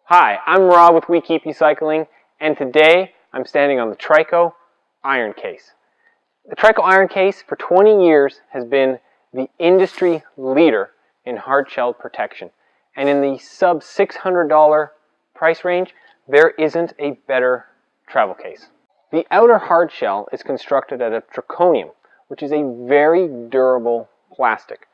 Hi, I'm Rob with We Keep You Cycling, and today I'm standing on the Trico iron case. The Trico iron case for 20 years has been the industry leader in hard-shelled protection. And in the sub $600 price range, there isn't a better travel case. The outer hard shell is constructed out of zirconium, which is a very durable plastic.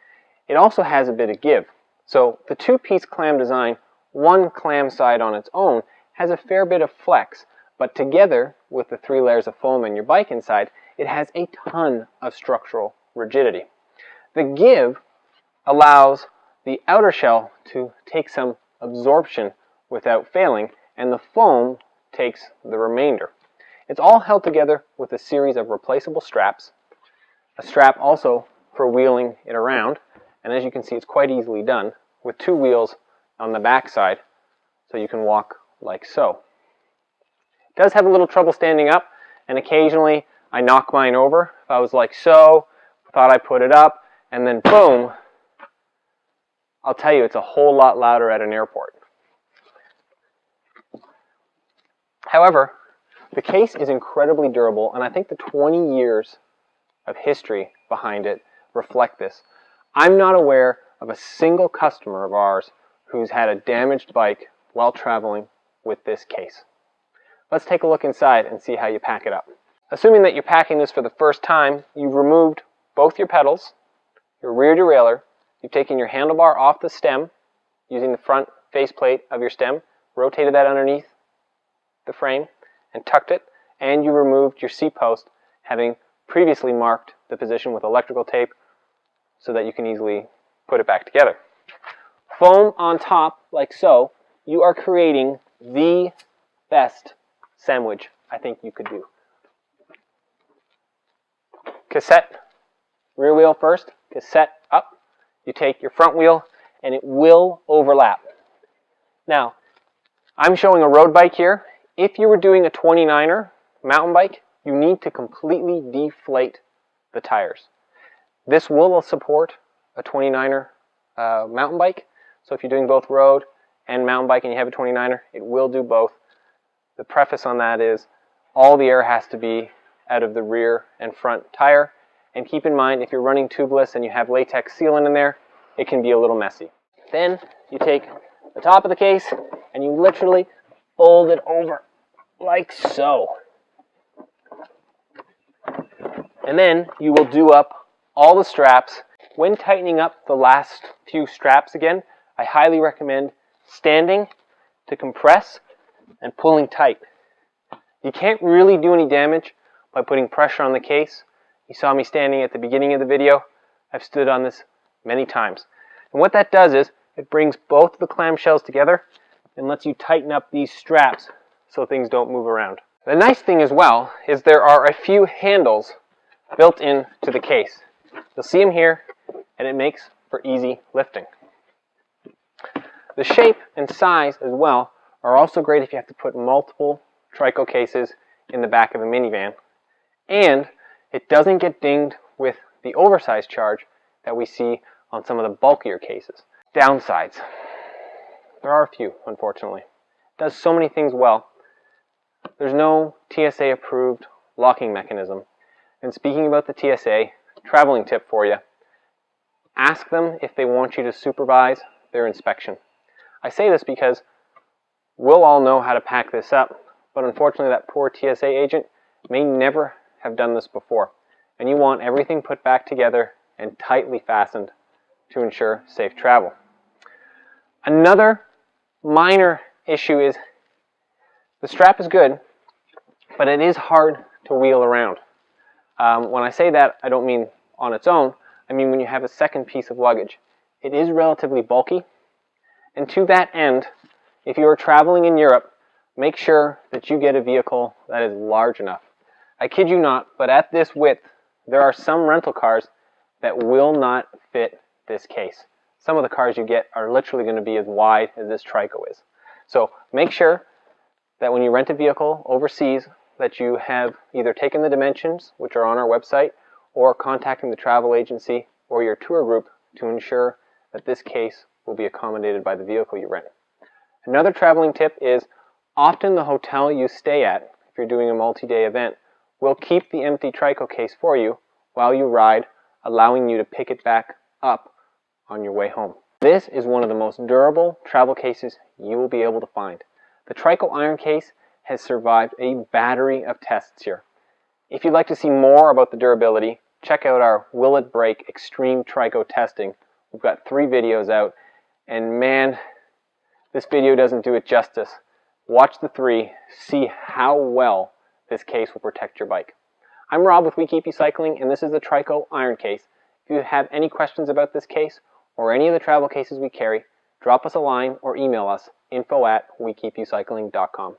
It also has a bit of give. So the two-piece clam design, one clam side on its own, has a fair bit of flex, but together with the 3 layers of foam and your bike inside, it has a ton of structural rigidity. The give allows the outer shell to take some absorption without failing, and the foam takes the remainder. It's all held together with a series of replaceable straps, a strap also for wheeling it around, and as you can see, it's quite easily done, with 2 wheels on the back side, so you can walk like so. It does have a little trouble standing up, and occasionally I knock mine over. If I was like so, thought I put it up, and then boom, I'll tell you, it's a whole lot louder at an airport. However, the case is incredibly durable, and I think the 20 years of history behind it reflect this. I'm not aware of a single customer of ours who's had a damaged bike while traveling with this case. Let's take a look inside and see how you pack it up. Assuming that you're packing this for the first time, you've removed both your pedals, your rear derailleur, you've taken your handlebar off the stem using the front faceplate of your stem, rotated that underneath the frame and tucked it, and you removed your seat post, having previously marked the position with electrical tape so that you can easily put it back together. Foam on top, like so, you are creating the best sandwich I think you could do. Cassette, rear wheel first, cassette up. You take your front wheel and it will overlap. Now, I'm showing a road bike here. If you were doing a 29er mountain bike, you need to completely deflate the tires. This will support a 29er mountain bike. So if you're doing both road and mountain bike and you have a 29er, it will do both. The preface on that is all the air has to be out of the rear and front tire. And keep in mind, if you're running tubeless and you have latex sealant in there, it can be a little messy. Then you take the top of the case and you literally fold it over like so. And then you will do up all the straps. When tightening up the last few straps again, I highly recommend standing to compress and pulling tight. You can't really do any damage by putting pressure on the case. You saw me standing at the beginning of the video. I've stood on this many times. And what that does is it brings both the clamshells together and lets you tighten up these straps so things don't move around. The nice thing as well is there are a few handles built into the case. You'll see them here, and it makes for easy lifting. The shape and size as well are also great if you have to put multiple Trico cases in the back of a minivan. And it doesn't get dinged with the oversized charge that we see on some of the bulkier cases. Downsides. There are a few, unfortunately. It does so many things well. There's no TSA approved locking mechanism. And speaking about the TSA, traveling tip for you. Ask them if they want you to supervise their inspection. I say this because we'll all know how to pack this up, but unfortunately that poor TSA agent may never have done this before. And you want everything put back together and tightly fastened to ensure safe travel. Another minor issue is the strap is good, but it is hard to wheel around. When I say that, I don't mean on its own. I mean when you have a second piece of luggage. It is relatively bulky, and to that end, if you are traveling in Europe, make sure that you get a vehicle that is large enough. I kid you not, but at this width, there are some rental cars that will not fit this case. Some of the cars you get are literally going to be as wide as this Trico is. So make sure that when you rent a vehicle overseas, that you have either taken the dimensions, which are on our website, or contacting the travel agency or your tour group to ensure that this case will be accommodated by the vehicle you rent. Another traveling tip is often the hotel you stay at, if you're doing a multi-day event, will keep the empty Trico case for you while you ride, allowing you to pick it back up on your way home. This is one of the most durable travel cases you will be able to find. The Trico iron case has survived a battery of tests here. If you'd like to see more about the durability, check out our Will It Break Extreme Trico testing. We've got 3 videos out, and man, this video doesn't do it justice. Watch the 3, see how well this case will protect your bike. I'm Rob with We Keep You Cycling, and this is the Trico iron case. If you have any questions about this case or any of the travel cases we carry, drop us a line or email us, info@wekeepyoucycling.com.